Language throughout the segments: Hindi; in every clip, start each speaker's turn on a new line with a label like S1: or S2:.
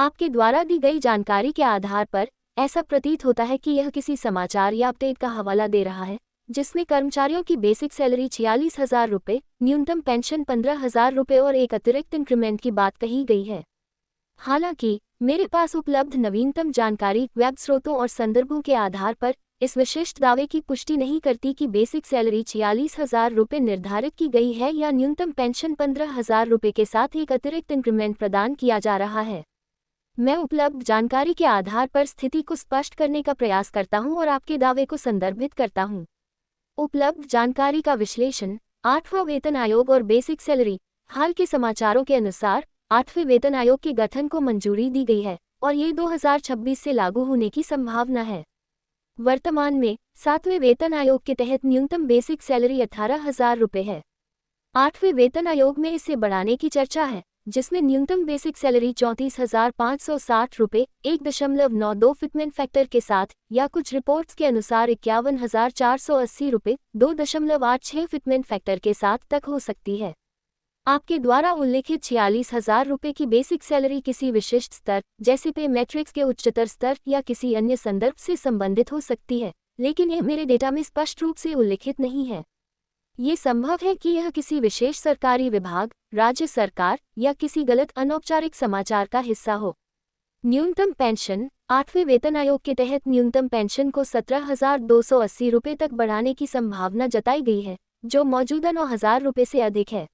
S1: आपके द्वारा दी गई जानकारी के आधार पर ऐसा प्रतीत होता है कि यह किसी समाचार या अपडेट का हवाला दे रहा है, जिसमें कर्मचारियों की बेसिक सैलरी 46,000 रुपये, न्यूनतम पेंशन 15,000 रुपये और एक अतिरिक्त इंक्रीमेंट की बात कही गई है। हालांकि मेरे पास उपलब्ध नवीनतम जानकारी वेब स्रोतों और संदर्भों के आधार पर इस विशिष्ट दावे की पुष्टि नहीं करती कि बेसिक सैलरी 46,000 रुपये निर्धारित की गई है या न्यूनतम पेंशन 15,000 रुपये के साथ एक अतिरिक्त इंक्रीमेंट प्रदान किया जा रहा है। मैं उपलब्ध जानकारी के आधार पर स्थिति को स्पष्ट करने का प्रयास करता हूं और आपके दावे को संदर्भित करता हूं। उपलब्ध जानकारी का विश्लेषण। 8वां वेतन आयोग और बेसिक सैलरी। हाल के समाचारों के अनुसार 8वें वेतन आयोग के गठन को मंजूरी दी गई है और ये 2026 से लागू होने की संभावना है। वर्तमान में 7वें वेतन आयोग के तहत न्यूनतम बेसिक सैलरी 18,000 रुपये है। 8वें वेतन आयोग में इसे बढ़ाने की चर्चा है, जिसमें न्यूनतम बेसिक सैलरी 34,560 रुपये 1.92 फिटमेंट फैक्टर के साथ या कुछ रिपोर्ट्स के अनुसार 51,480 रुपये 2.86 फिटमेंट फैक्टर के साथ तक हो सकती है। आपके द्वारा उल्लिखित 46,000 रुपये की बेसिक सैलरी किसी विशिष्ट स्तर जैसे पे मैट्रिक्स के उच्चतर स्तर या किसी अन्य संदर्भ से संबंधित हो सकती है, लेकिन यह मेरे डेटा में स्पष्ट रूप से उल्लिखित नहीं है। ये संभव है कि यह किसी विशेष सरकारी विभाग, राज्य सरकार या किसी गलत अनौपचारिक समाचार का हिस्सा हो। न्यूनतम पेंशन। 8वें वेतन आयोग के तहत न्यूनतम पेंशन को 17,280 रुपये तक बढ़ाने की संभावना जताई गई है, जो मौजूदा 9,000 रुपये से अधिक है।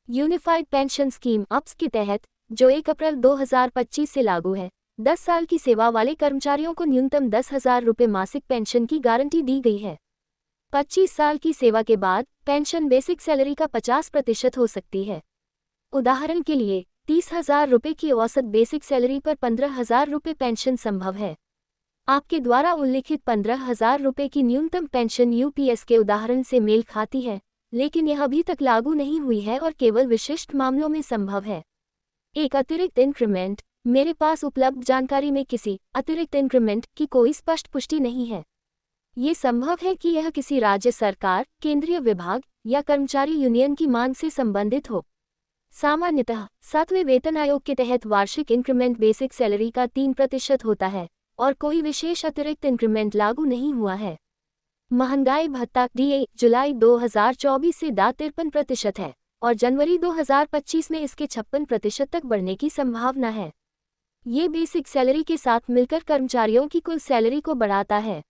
S1: यूनिफाइड पेंशन स्कीम अप्स के तहत, जो 1 अप्रैल 2025 से लागू है, 10 साल की सेवा वाले कर्मचारियों को न्यूनतम 10,000 रुपये मासिक पेंशन की गारंटी दी गई है। 25 साल की सेवा के बाद पेंशन बेसिक सैलरी का 50% हो सकती है। उदाहरण के लिए 30,000 रुपये की औसत बेसिक सैलरी पर 15,000 रुपये पेंशन संभव है। आपके द्वारा उल्लिखित 15,000 रुपये की न्यूनतम पेंशन यूपीएस के उदाहरण से मेल खाती है, लेकिन यह अभी तक लागू नहीं हुई है और केवल विशिष्ट मामलों में संभव है। एक अतिरिक्त इंक्रीमेंट। मेरे पास उपलब्ध जानकारी में किसी अतिरिक्त इंक्रीमेंट की कोई स्पष्ट पुष्टि नहीं है। ये संभव है कि यह किसी राज्य सरकार, केंद्रीय विभाग या कर्मचारी यूनियन की मांग से संबंधित हो। सामान्यतः 7वें वेतन आयोग के तहत वार्षिक इंक्रीमेंट बेसिक सैलरी का 3% होता है और कोई विशेष अतिरिक्त इंक्रीमेंट लागू नहीं हुआ है। महंगाई भत्ता डीए जुलाई 2024 से 53% है और जनवरी 2025 में इसके 56% तक बढ़ने की संभावना है। ये बेसिक सैलरी के साथ मिलकर कर्मचारियों की कुल सैलरी को बढ़ाता है।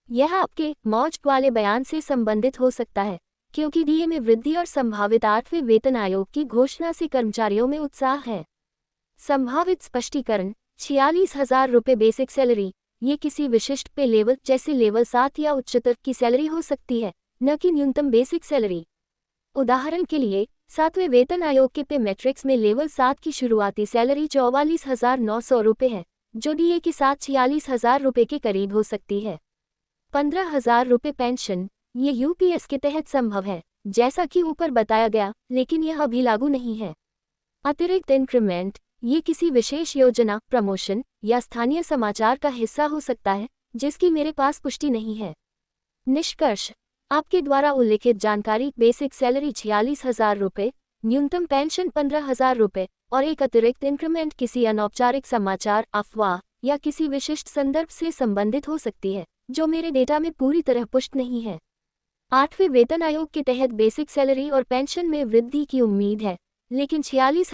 S1: यह आपके मौज वाले बयान से संबंधित हो सकता है, क्योंकि डीए में वृद्धि और संभावित 8वें वेतन आयोग की घोषणा से कर्मचारियों में उत्साह है। संभावित स्पष्टीकरण। 46,000 रुपये बेसिक सैलरी। ये किसी विशिष्ट पे लेवल जैसे लेवल 7 या उच्चतर की सैलरी हो सकती है, न कि न्यूनतम बेसिक सैलरी। उदाहरण के लिए 7वें वेतन आयोग के पे मैट्रिक्स में लेवल 7 की शुरुआती सैलरी 44,900 रुपये है, जो डीए के साथ 46,000 रुपये के करीब हो सकती है। 15,000 रुपये पेंशन। ये यूपीएस के तहत संभव है, जैसा कि ऊपर बताया गया, लेकिन यह अभी लागू नहीं है। अतिरिक्त इंक्रीमेंट। ये किसी विशेष योजना, प्रमोशन या स्थानीय समाचार का हिस्सा हो सकता है, जिसकी मेरे पास पुष्टि नहीं है। निष्कर्ष। आपके द्वारा उल्लिखित जानकारी बेसिक सैलरी 46,000 रुपये, न्यूनतम पेंशन 15,000 रुपये और एक अतिरिक्त इंक्रीमेंट किसी अनौपचारिक समाचार, अफवाह या किसी विशिष्ट संदर्भ से संबंधित हो सकती है, जो मेरे डेटा में पूरी तरह पुष्ट नहीं है। 8वें वेतन आयोग के तहत बेसिक सैलरी और पेंशन में वृद्धि की उम्मीद है, लेकिन 46